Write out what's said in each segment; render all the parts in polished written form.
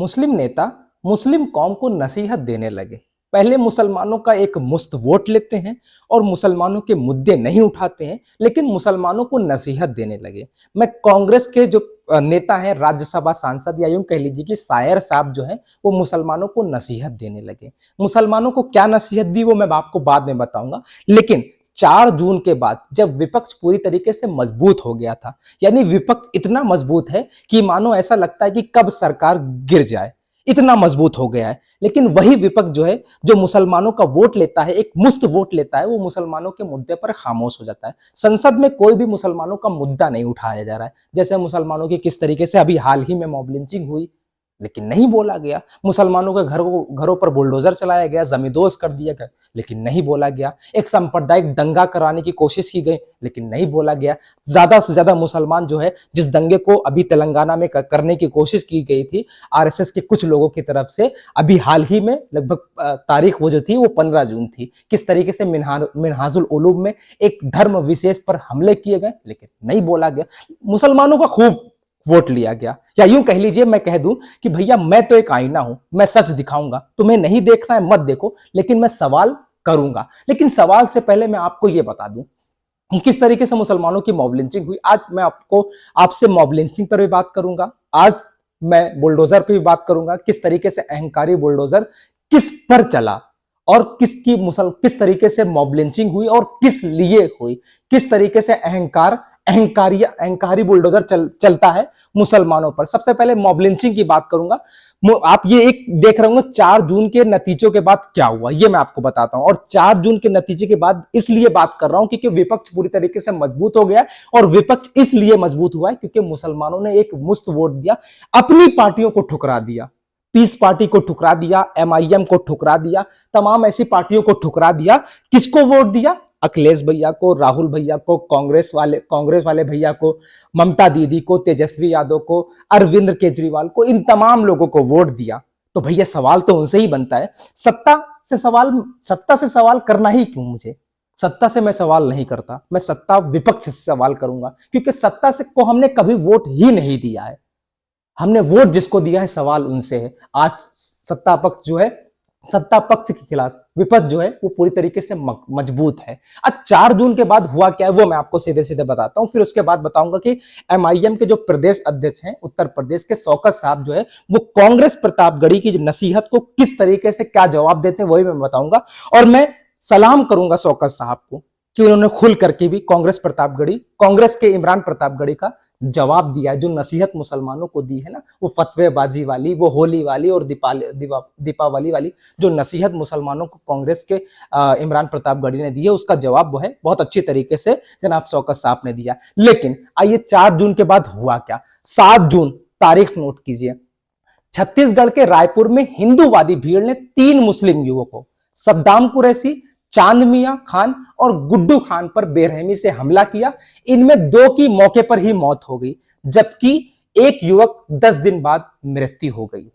मुस्लिम नेता मुस्लिम कौम को नसीहत देने लगे। पहले मुसलमानों का एक मुश्त वोट लेते हैं और मुसलमानों के मुद्दे नहीं उठाते हैं, लेकिन मुसलमानों को नसीहत देने लगे। मैं कांग्रेस के जो नेता हैं, राज्यसभा सांसद या यूं कह लीजिए कि शायर साहब जो हैं, वो मुसलमानों को नसीहत देने लगे। मुसलमानों को क्या नसीहत दी वो मैं आपको बाद में बताऊंगा। लेकिन 4 जून के बाद जब विपक्ष पूरी तरीके से मजबूत हो गया था, यानी विपक्ष इतना मजबूत है कि मानो ऐसा लगता है कि कब सरकार गिर जाए, इतना मजबूत हो गया है। लेकिन वही विपक्ष जो है, जो मुसलमानों का वोट लेता है, एक मुफ्त वोट लेता है, वो मुसलमानों के मुद्दे पर खामोश हो जाता है। संसद में कोई भी मुसलमानों का मुद्दा नहीं उठाया जा रहा है। जैसे मुसलमानों की किस तरीके से अभी हाल ही में मॉब लिंचिंग हुई, लेकिन नहीं बोला गया। मुसलमानों के घरों पर बुलडोजर चलाया गया, जमींदोज कर दिया गया, लेकिन नहीं बोला गया। एक सांप्रदायिक दंगा कराने की कोशिश की गई, लेकिन नहीं बोला गया। ज्यादा से ज्यादा मुसलमान जो है, जिस दंगे को अभी तेलंगाना में करने की कोशिश की गई थी आरएसएस के कुछ लोगों की तरफ से, अभी हाल ही में लगभग तारीख वो जो थी वो 15 जून थी, किस तरीके से मिनहाजुल उलूम में एक धर्म विशेष पर हमले किए गए, लेकिन नहीं बोला गया। मुसलमानों का खूब वोट लिया गया। या यूं कह लीजिए, मैं कह दूं कि भैया मैं तो एक आईना हूं, मैं सच दिखाऊंगा, तुम्हें नहीं देखना है मत देखो, लेकिन मैं सवाल करूंगा। लेकिन सवाल से पहले मैं आपको यह बता दूं कि किस तरीके से मुसलमानों की मॉब लिंचिंग हुई। आज मैं आपसे मॉब लिंचिंग पर भी बात करूंगा, आज मैं बुलडोजर पर भी बात करूंगा, किस तरीके से अहंकारी बुलडोजर किस पर चला और किस तरीके से मॉब लिंचिंग हुई और किस लिए हुई, किस तरीके से अहंकारी बुलडोजर चलता है मुसलमानों पर। सबसे पहले मॉब लिंचिंग की बात करूंगा। आप ये एक देख रहे होंगे 4 जून के नतीजों के बाद क्या हुआ, ये मैं आपको बताता हूं। और 4 जून के नतीजे के बाद इसलिए बात कर रहा हूं क्योंकि विपक्ष पूरी तरीके से मजबूत हो गया। और विपक्ष इसलिए मजबूत हुआ है क्योंकि मुसलमानों ने एक मुफ्त वोट दिया, अपनी पार्टियों को ठुकरा दिया। पीस पार्टी को ठुकरा दिया, एमआईएम को ठुकरा दिया, तमाम ऐसी पार्टियों को ठुकरा दिया। किसको वोट दिया? अखिलेश भैया को, राहुल भैया को, कांग्रेस वाले भैया को, ममता दीदी को, तेजस्वी यादव को, अरविंद केजरीवाल को, इन तमाम लोगों को वोट दिया। तो भैया सवाल तो उनसे ही बनता है। सत्ता से सवाल करना ही क्यों? मुझे सत्ता से मैं सवाल नहीं करता, मैं सत्ता विपक्ष से सवाल करूंगा, क्योंकि सत्ता से को हमने कभी वोट ही नहीं दिया है। हमने वोट जिसको दिया है सवाल उनसे है। आज सत्ता पक्ष जो है, सत्ता पक्ष के खिलाफ विपक्ष जो है वो पूरी तरीके से मजबूत है। अब 4 जून के बाद हुआ क्या है वो मैं आपको सीधे सीधे बताता हूं, फिर उसके बाद बताऊंगा कि एमआईएम के जो प्रदेश अध्यक्ष हैं उत्तर प्रदेश के, शौकत साहब जो है, वो कांग्रेस प्रतापगढ़ी की नसीहत को किस तरीके से क्या जवाब देते हैं वही मैं बताऊंगा। और मैं सलाम करूंगा शौकत साहब को कि उन्होंने खुल करके भी कांग्रेस के इमरान प्रतापगढ़ी का जवाब दिया है। जो नसीहत मुसलमानों को दी है ना, वो फतवेबाजी वाली, वो होली वाली और दीपावली वाली जो नसीहत मुसलमानों को कांग्रेस के इमरान प्रतापगढ़ी ने दी है, उसका जवाब वो है बहुत अच्छी तरीके से जनाब शौकत साहब ने दिया। लेकिन आइए 4 जून के बाद हुआ क्या। 7 जून तारीख नोट कीजिए। छत्तीसगढ़ के रायपुर में हिंदूवादी भीड़ ने 3 मुस्लिम युवकों सद्दाम कुरैशी, चांद मियां खान और गुड्डू खान पर बेरहमी से हमला किया। इनमें 2 की मौके पर ही मौत हो गई, जबकि एक युवक 10 दिन बाद मृत्यु हो गई।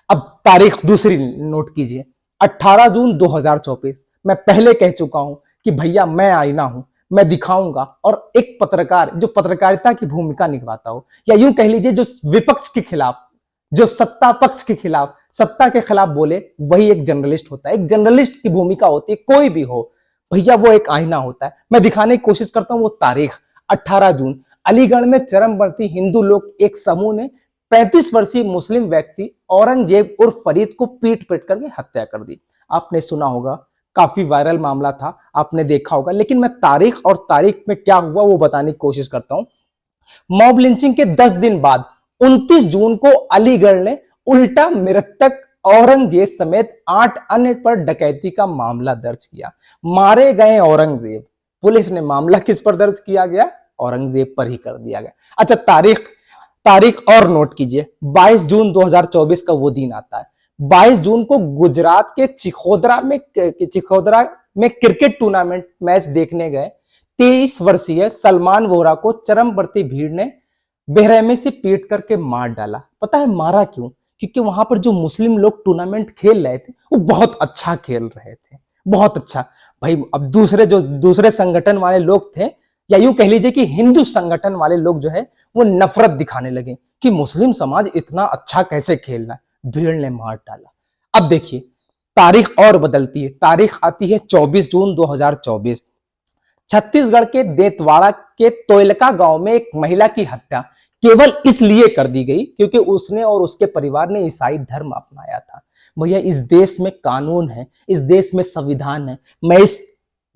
अब तारीख दूसरी नोट कीजिए, 18 जून 2024। मैं पहले कह चुका हूं कि भैया मैं आईना हूं, मैं दिखाऊंगा। और एक पत्रकार जो पत्रकारिता की भूमिका निभाता हो, या यूं कह लीजिए जो विपक्ष के खिलाफ, जो सत्ता पक्ष के खिलाफ, सत्ता के खिलाफ बोले, वही एक जर्नलिस्ट होता है। एक जर्नलिस्ट की भूमिका होती है, कोई भी हो भैया, वो एक आईना होता है। मैं दिखाने की कोशिश करता हूं वो तारीख 18 जून। अलीगढ़ में चरमपंथी हिंदू लोग एक समूह ने 35 वर्षीय मुस्लिम व्यक्ति औरंगजेब उर्फ फरीद को पीट करके हत्या कर दी। आपने सुना होगा, काफी वायरल मामला था, आपने देखा होगा। लेकिन मैं तारीख में क्या हुआ वो बताने की कोशिश करता हूं। मॉब लिंचिंग के 10 दिन बाद 29 जून को अलीगढ़ ने उल्टा मृतक औरंगजेब समेत 8 अन्य पर डकैती का मामला दर्ज किया। मारे गए औरंगजेब। पुलिस ने मामला किस पर दर्ज किया गया? औरंगजेब पर ही कर दिया गया। अच्छा, तारीख और नोट कीजिए। 22 जून 2024 का वो दिन आता है। 22 जून को गुजरात के चिखोदरा में क्रिकेट टूर्नामेंट मैच देखने गए 23 वर्षीय सलमान वोहरा को चरमपंथी भीड़ ने बेरहमी से पीट करके मार डाला। पता है मारा क्यों? क्योंकि वहां पर जो मुस्लिम लोग टूर्नामेंट खेल रहे थे वो बहुत अच्छा खेल रहे थे, बहुत अच्छा। भाई अब दूसरे संगठन वाले लोग थे, या यूं कह लीजिए कि हिंदू संगठन वाले लोग जो है वो नफरत दिखाने लगे कि मुस्लिम समाज इतना अच्छा कैसे खेल रहा है, भीड़ ने मार डाला। अब देखिए तारीख और बदलती है, तारीख आती है 24 जून 2024। छत्तीसगढ़ के देतवाड़ा के तोयलका गांव में एक महिला की हत्या केवल इसलिए कर दी गई क्योंकि उसने और उसके परिवार ने ईसाई धर्म अपनाया था। भैया इस देश में कानून है, इस देश में संविधान है। मैं इस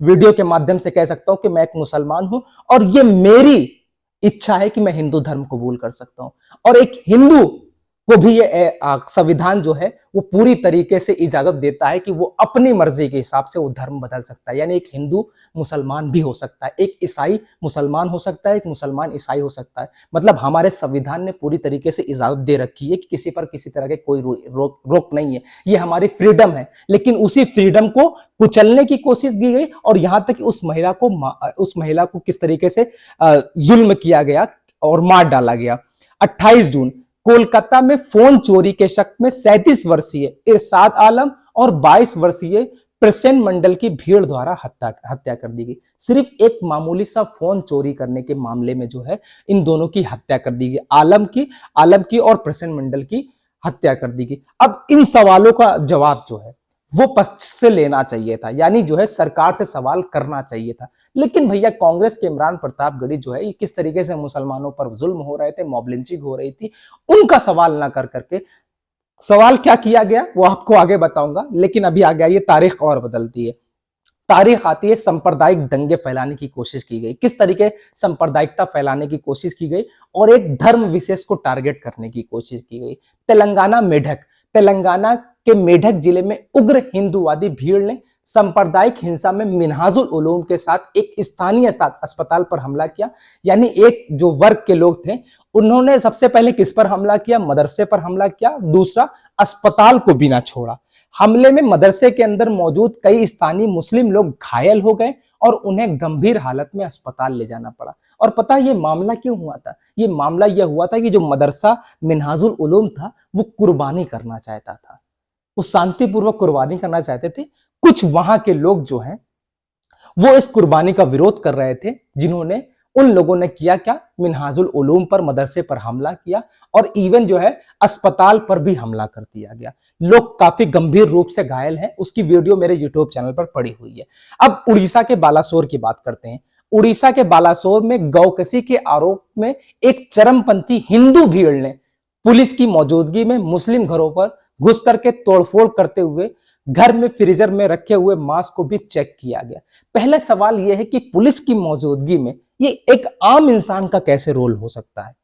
वीडियो के माध्यम से कह सकता हूं कि मैं एक मुसलमान हूं और ये मेरी इच्छा है कि मैं हिंदू धर्म कबूल कर सकता हूं, और एक हिंदू को भी ये संविधान जो है वो पूरी तरीके से इजाजत देता है कि वो अपनी मर्जी के हिसाब से वो धर्म बदल सकता है। यानी एक हिंदू मुसलमान भी हो सकता है, एक ईसाई मुसलमान हो सकता है, एक मुसलमान ईसाई हो सकता है। मतलब हमारे संविधान ने पूरी तरीके से इजाजत दे रखी है कि किसी पर किसी तरह के कोई रोक नहीं है, ये हमारी फ्रीडम है। लेकिन उसी फ्रीडम को कुचलने की कोशिश की गई और यहां तक उस महिला को किस तरीके से जुल्म किया गया और मार डाला गया। 28 जून कोलकाता में फोन चोरी के शक में 37 वर्षीय इरशाद आलम और 22 वर्षीय प्रसेन मंडल की भीड़ द्वारा हत्या कर दी गई। सिर्फ एक मामूली सा फोन चोरी करने के मामले में जो है इन दोनों की हत्या कर दी गई, आलम की और प्रसेन मंडल की हत्या कर दी गई। अब इन सवालों का जवाब जो है वो पक्ष से लेना चाहिए था, यानी जो है सरकार से सवाल करना चाहिए था। लेकिन भैया कांग्रेस के इमरान प्रतापगढ़ी जो है ये किस तरीके से मुसलमानों पर जुल्म हो रहे थे, मॉब लिंचिंग हो रही थी, उनका सवाल ना कर करके सवाल क्या किया गया वो आपको आगे बताऊंगा। लेकिन अभी आ गया ये तारीख और बदलती है, तारीख आती है सांप्रदायिक दंगे फैलाने की कोशिश की गई। किस तरीके सांप्रदायिकता फैलाने की कोशिश की गई और एक धर्म विशेष को टारगेट करने की कोशिश की गई। तेलंगाना के मेढक जिले में उग्र हिंदूवादी भीड़ ने सांप्रदायिक हिंसा में मिन्हाजुल उलूम के साथ एक स्थानीय अस्पताल पर हमला किया। यानी एक जो वर्ग के लोग थे उन्होंने सबसे पहले किस पर हमला किया, मदरसे पर हमला किया, दूसरा अस्पताल को भी ना छोड़ा। हमले में मदरसे के अंदर मौजूद कई स्थानीय मुस्लिम लोग घायल हो गए और उन्हें गंभीर हालत में अस्पताल ले जाना पड़ा। और पता ये मामला क्यों हुआ था? ये मामला यह हुआ था कि जो मदरसा मिन्हाजुल उलूम था वो कुर्बानी करना चाहता था, वो शांतिपूर्वक कुर्बानी करना चाहते थे। कुछ वहां के लोग जो हैं वो इस कुर्बानी का विरोध कर रहे थे, जिन्होंने उन लोगों ने किया क्या, मिन्हाजुल उलूम पर, मदरसे पर हमला किया और इवन जो है अस्पताल पर भी हमला कर दिया गया। लोग काफी गंभीर रूप से घायल हैं, उसकी वीडियो मेरे यूट्यूब चैनल पर पड़ी हुई है। अब उड़ीसा के बालासोर की बात करते हैं। उड़ीसा के बालासोर में गौकसी के आरोप में एक चरमपंथी हिंदू भीड़ ने पुलिस की मौजूदगी में मुस्लिम घरों पर घुस करके तोड़फोड़ करते हुए घर में फ्रीजर में रखे हुए मांस को भी चेक किया गया। पहला सवाल यह है कि पुलिस की मौजूदगी में ये एक आम इंसान का कैसे रोल हो सकता है?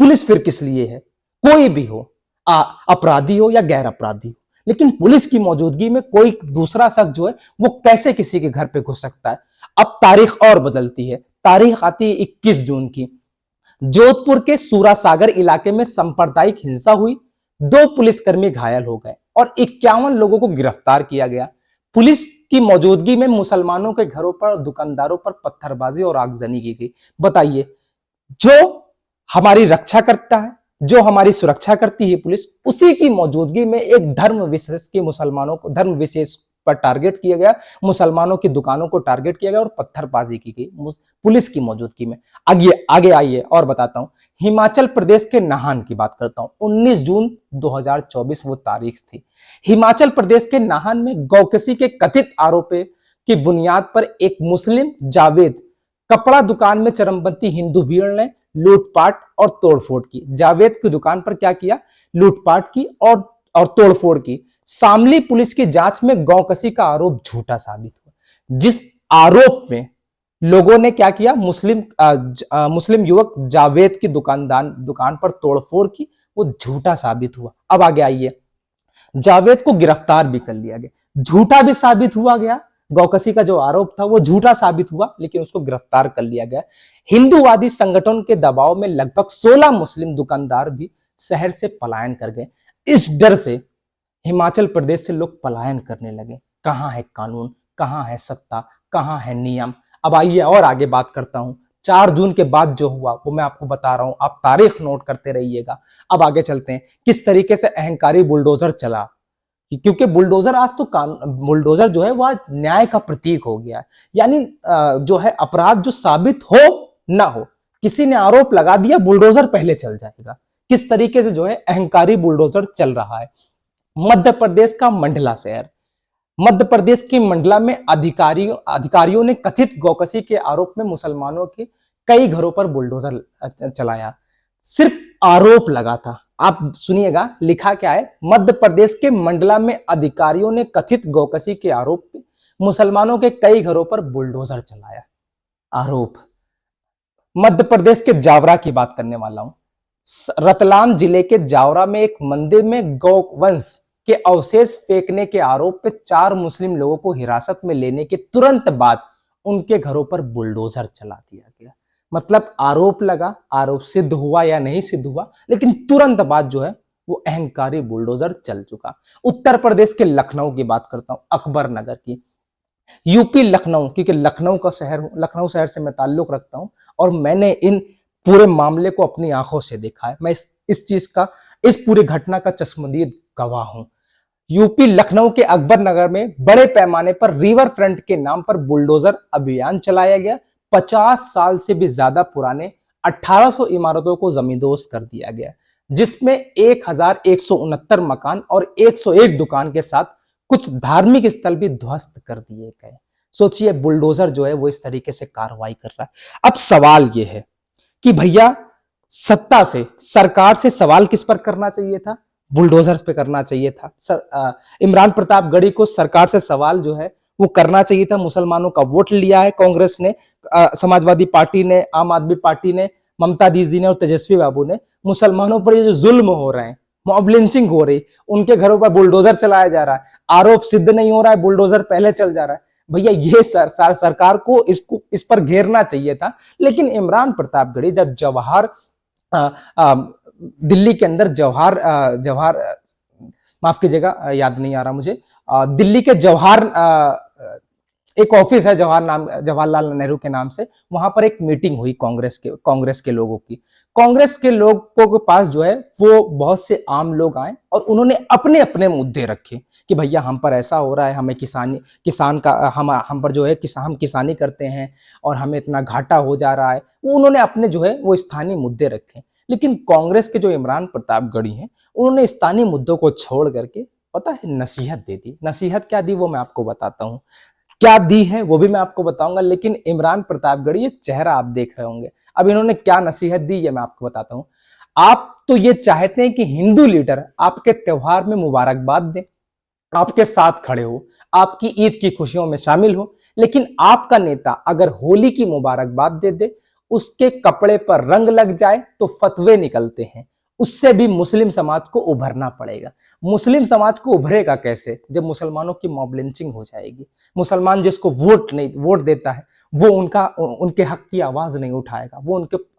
पुलिस फिर किस लिए है? कोई भी हो, अपराधी हो या गैर अपराधी हो, लेकिन पुलिस की मौजूदगी में कोई दूसरा शख्स जो है वो कैसे किसी के घर पे घुस सकता है? अब तारीख और बदलती है, तारीख आती है 21 जून की। जोधपुर के सूरासागर इलाके में सांप्रदायिक हिंसा हुई, 2 पुलिसकर्मी घायल हो गए और 51 लोगों को गिरफ्तार किया गया। पुलिस की मौजूदगी में मुसलमानों के घरों पर, दुकानदारों पर पत्थरबाजी और आगजनी की गई। बताइए, जो हमारी रक्षा करता है, जो हमारी सुरक्षा करती है पुलिस, उसी की मौजूदगी में एक धर्म विशेष के मुसलमानों को, धर्म विशेष पर टारगेट किया गया, मुसलमानों की दुकानों को टारगेट किया गया और पत्थरबाजी की गई पुलिस की मौजूदगी में। आगे आइए और बताता हूं। हिमाचल प्रदेश के नाहन की बात करता हूं। 19 जून 2024 वो तारीख थी। हिमाचल प्रदेश के नाहन में गौकसी के कथित आरोप की बुनियाद पर एक मुस्लिम जावेद कपड़ा दुकान में चरमपंथी हिंदू भीड़ ने लूटपाट और तोड़फोड़ की। जावेद की दुकान पर क्या किया? लूटपाट की और तोड़फोड़ की। शामली पुलिस की जांच में गौकसी का आरोप झूठा साबित हुआ। जिस आरोप में लोगों ने क्या किया, मुस्लिम युवक जावेद की दुकान पर तोड़फोड़ की, वो झूठा साबित हुआ। अब आगे आइए, जावेद को गिरफ्तार भी कर लिया गया, झूठा भी साबित हुआ गया। गौकसी का जो आरोप था वो झूठा साबित हुआ, लेकिन उसको गिरफ्तार कर लिया गया। हिंदूवादी संगठन के दबाव में लगभग 16 मुस्लिम दुकानदार भी शहर से पलायन कर गए। इस डर से हिमाचल प्रदेश से लोग पलायन करने लगे। कहां है कानून, कहां है सत्ता, कहां है नियम? अब आइए और आगे बात करता हूं। 4 जून के बाद जो हुआ वो मैं आपको बता रहा हूं, आप तारीख नोट करते रहिएगा। अब आगे चलते हैं, किस तरीके से अहंकारी बुलडोजर चला। क्योंकि बुलडोजर आज तो बुलडोजर जो है वह न्याय का प्रतीक हो गया है। यानी जो है अपराध जो साबित हो ना हो, किसी ने आरोप लगा दिया, बुलडोजर पहले चल जाएगा। किस तरीके से जो है अहंकारी बुलडोजर चल रहा है। मध्य प्रदेश का मंडला शहर, मध्य प्रदेश के मंडला में अधिकारियों ने कथित गौकसी के आरोप में मुसलमानों के कई घरों पर बुलडोजर चलाया। सिर्फ आरोप लगा था। आप सुनिएगा लिखा क्या है। मध्य प्रदेश के मंडला में अधिकारियों ने कथित गौकसी के आरोप में मुसलमानों के कई घरों पर बुलडोजर चलाया। आरोप। मध्य प्रदेश के जावरा की बात करने वाला हूं। रतलाम जिले के जावरा में एक मंदिर में गौवंश के अवशेष फेंकने के आरोप में 4 मुस्लिम लोगों को हिरासत में लेने के तुरंत बाद उनके घरों पर बुलडोजर चला दिया गया। मतलब आरोप लगा, आरोप सिद्ध हुआ या नहीं सिद्ध हुआ, लेकिन तुरंत बाद जो है वो अहंकारी बुलडोजर चल चुका। उत्तर प्रदेश के लखनऊ की बात करता हूं, अकबर नगर की। यूपी लखनऊ, क्योंकि लखनऊ का शहर हूं, लखनऊ शहर से मैं ताल्लुक रखता हूं और मैंने इन पूरे मामले को अपनी आंखों से देखा है। मैं इस पूरी घटना का चश्मदीद गवाह हूं। यूपी लखनऊ के अकबर नगर में बड़े पैमाने पर रिवर फ्रंट के नाम पर बुलडोजर अभियान चलाया गया। 50 साल से भी ज्यादा पुराने 1800 इमारतों को जमींदोज कर दिया गया, जिसमें 1169 मकान और 101 दुकान के साथ कुछ धार्मिक स्थल भी ध्वस्त कर दिए गए। सोचिए बुलडोजर जो है वो इस तरीके से कार्रवाई कर रहा है। अब सवाल ये है कि भैया सत्ता से, सरकार से सवाल किस पर करना चाहिए था? बुलडोजर पे करना चाहिए था। इमरान प्रतापगढ़ी को सरकार से सवाल जो है वो करना चाहिए था। मुसलमानों का वोट लिया है कांग्रेस ने, समाजवादी पार्टी ने, आम आदमी पार्टी ने, ममता दीदी ने और तेजस्वी बाबू ने। मुसलमानों पर ये जो जुल्म हो रहे हैं, मॉब लिंचिंग हो रही, उनके घरों पर बुलडोजर चलाया जा रहा है, आरोप सिद्ध नहीं हो रहा है, बुलडोजर पहले चल जा रहा है। भैया ये सरकार को इस पर घेरना चाहिए था। लेकिन इमरान प्रतापगढ़ी जब दिल्ली के अंदर जवाहर माफ कीजिएगा, याद नहीं आ रहा मुझे, दिल्ली के जवाहर एक ऑफिस है जवाहरलाल नेहरू के नाम से, वहां पर एक मीटिंग हुई कांग्रेस के लोगों की। कांग्रेस के लोगों के पास जो है वो बहुत से आम लोग आए और उन्होंने अपने अपने मुद्दे रखे कि भैया हम पर ऐसा हो रहा है, हमें किसान का हम पर जो है हम किसानी करते हैं और हमें इतना घाटा हो जा रहा है। उन्होंने अपने जो है वो स्थानीय मुद्दे रखे। लेकिन कांग्रेस के जो इमरान प्रतापगढ़ी हैं, उन्होंने स्थानीय मुद्दों को छोड़ करके पता है नसीहत दे दी। नसीहत क्या दी वो मैं आपको बताता हूँ, क्या दी है वो भी मैं आपको बताऊंगा। लेकिन इमरान प्रतापगढ़ी, ये चेहरा आप देख रहे होंगे, अब इन्होंने क्या नसीहत दी ये मैं आपको बताता हूं। आप तो ये चाहते हैं कि हिंदू लीडर आपके त्योहार में मुबारकबाद दें, आपके साथ खड़े हो, आपकी ईद की खुशियों में शामिल हो, लेकिन आपका नेता अगर होली की मुबारकबाद दे दे, उसके कपड़े पर रंग लग जाए तो फतवे निकलते हैं। उससे भी मुस्लिम समाज को उभरना पड़ेगा। मुस्लिम समाज को उभरेगा कैसे? जब मुसलमानों की मॉब लिंचिंग हो जाएगी। मुसलमान जिसको वोट देता है वो उनके हक की आवाज नहीं उठाएगा, वो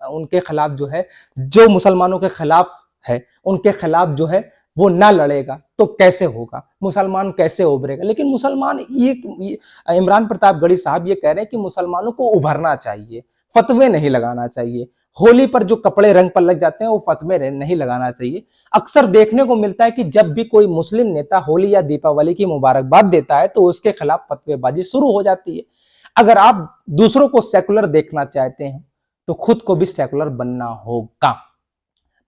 उनके खिलाफ जो है, जो मुसलमानों के खिलाफ है उनके खिलाफ जो है वो ना लड़ेगा तो कैसे होगा? मुसलमान कैसे उभरेगा? लेकिन मुसलमान ये इमरान प्रतापगढ़ी साहब ये कह रहे हैं कि मुसलमानों को उभरना चाहिए, फतवे नहीं लगाना चाहिए। होली पर जो कपड़े रंग पर लग जाते हैं वो फतवे नहीं लगाना चाहिए। अक्सर देखने को मिलता है कि जब भी कोई मुस्लिम नेता होली या दीपावली की मुबारकबाद देता है तो उसके खिलाफ फतवेबाजी शुरू हो जाती है। अगर आप दूसरों को सेकुलर देखना चाहते हैं तो खुद को भी सेकुलर बनना होगा।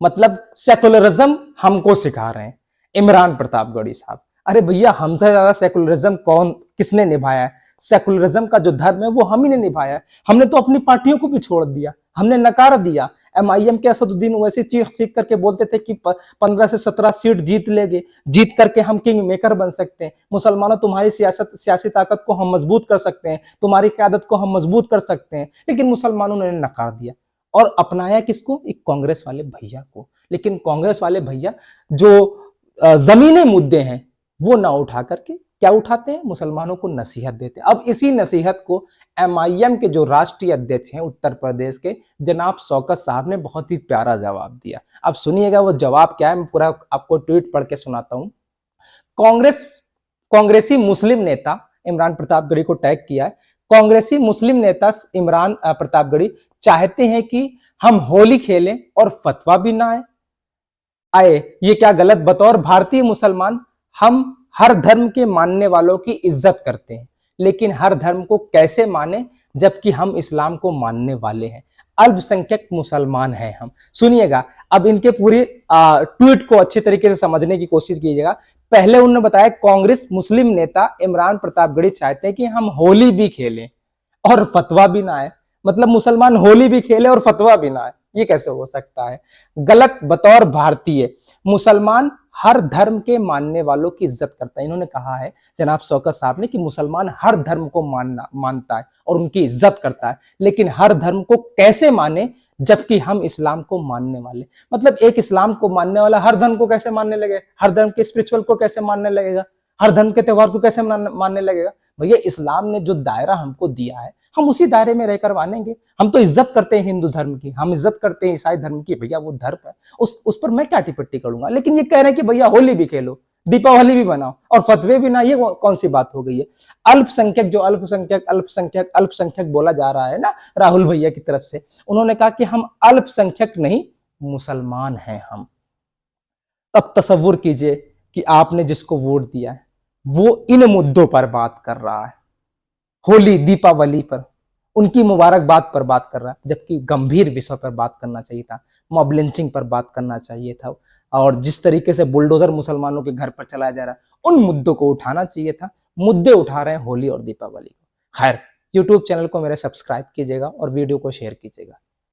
मतलब सेकुलरिज्म हमको सिखा रहे हैं इमरान प्रतापगढ़ी साहब। अरे भैया हमसे ज्यादा सेकुलरिज्म किसने निभाया है? सेकुलरिज्म का जो धर्म है वो हम ही ने निभाया है। हमने तो अपनी पार्टियों को भी छोड़ दिया, हमने नकार दिया। MIM के असदुद्दीन ओवैसी चीख करके बोलते थे कि 15 से 17 सीट जीत लेंगे, जीत करके हम किंग मेकर बन सकते हैं। मुसलमानों तुम्हारी सियासी ताकत को हम मजबूत कर सकते हैं, तुम्हारी क़यादत को हम मजबूत कर सकते हैं। लेकिन मुसलमानों ने नकार दिया और अपनाया किसको? एक कांग्रेस वाले भैया को। लेकिन कांग्रेस वाले भैया जो जमीनी मुद्दे हैं वो ना उठा करके क्या उठाते हैं? मुसलमानों को नसीहत देते हैं। अब इसी नसीहत को MIM के जो राष्ट्रीय अध्यक्ष हैं उत्तर प्रदेश के जनाब शौकत साहब ने बहुत ही प्यारा जवाब दिया। अब सुनिएगा वो जवाब क्या है, मैं पूरा आपको ट्वीट पढ़ के सुनाता हूं। कांग्रेसी मुस्लिम नेता, इमरान प्रतापगढ़ी को टैग किया है, कांग्रेसी मुस्लिम नेता इमरान प्रतापगढ़ी चाहते हैं कि हम होली खेलें और फतवा भी ना आए। ये क्या गलत? बतौर भारतीय मुसलमान हम हर धर्म के मानने वालों की इज्जत करते हैं, लेकिन हर धर्म को कैसे माने जबकि हम इस्लाम को मानने वाले हैं। अल्पसंख्यक मुसलमान हैं हम। सुनिएगा, अब इनके पूरी ट्वीट को अच्छे तरीके से समझने की कोशिश कीजिएगा। पहले उन्होंने बताया कांग्रेस मुस्लिम नेता इमरान प्रतापगढ़ी चाहते हैं कि हम होली भी खेलें और फतवा भी ना आए। मतलब मुसलमान होली भी खेले और फतवा भी ना आए, ये कैसे हो सकता है? गलत। बतौर भारतीय मुसलमान हर धर्म के मानने वालों की इज्जत करता है। इन्होंने कहा है जनाब शौकत साहब ने कि मुसलमान हर धर्म को मानता है और उनकी इज्जत करता है, लेकिन हर धर्म को कैसे माने जबकि हम इस्लाम को मानने वाले। मतलब एक इस्लाम को मानने वाला हर धर्म को कैसे मानने लगे, हर धर्म के स्पिरिचुअल को कैसे मानने लगेगा, हर धर्म के त्योहार को कैसे मानने लगेगा? भैया इस्लाम ने जो दायरा हमको दिया है हम उसी दायरे में रहकर मानेंगे। हम तो इज्जत करते हैं हिंदू धर्म की, हम इज्जत करते हैं ईसाई धर्म की, भैया वो धर्म है, उस पर मैं क्या टिप्पणी करूंगा। लेकिन ये कह रहे हैं कि भैया होली भी खेलो, दीपावली भी मनाओ और फतवे भी ना, ये कौन सी बात हो गई है? अल्पसंख्यक, जो अल्पसंख्यक अल्पसंख्यक अल्पसंख्यक बोला जा रहा है ना राहुल भैया की तरफ से, उन्होंने कहा कि हम अल्पसंख्यक नहीं मुसलमान हैं हम। अब तसव्वुर कीजिए कि आपने जिसको वोट दिया है वो इन मुद्दों पर बात कर रहा है, होली दीपावली पर, उनकी मुबारकबाद पर बात कर रहा है, जबकि गंभीर विषय पर बात करना चाहिए था। मॉब लिंचिंग पर बात करना चाहिए था, और जिस तरीके से बुलडोजर मुसलमानों के घर पर चलाया जा रहा है उन मुद्दों को उठाना चाहिए था। मुद्दे उठा रहे हैं होली और दीपावली को। खैर, यूट्यूब चैनल को मेरे सब्सक्राइब कीजिएगा और वीडियो को शेयर कीजिएगा।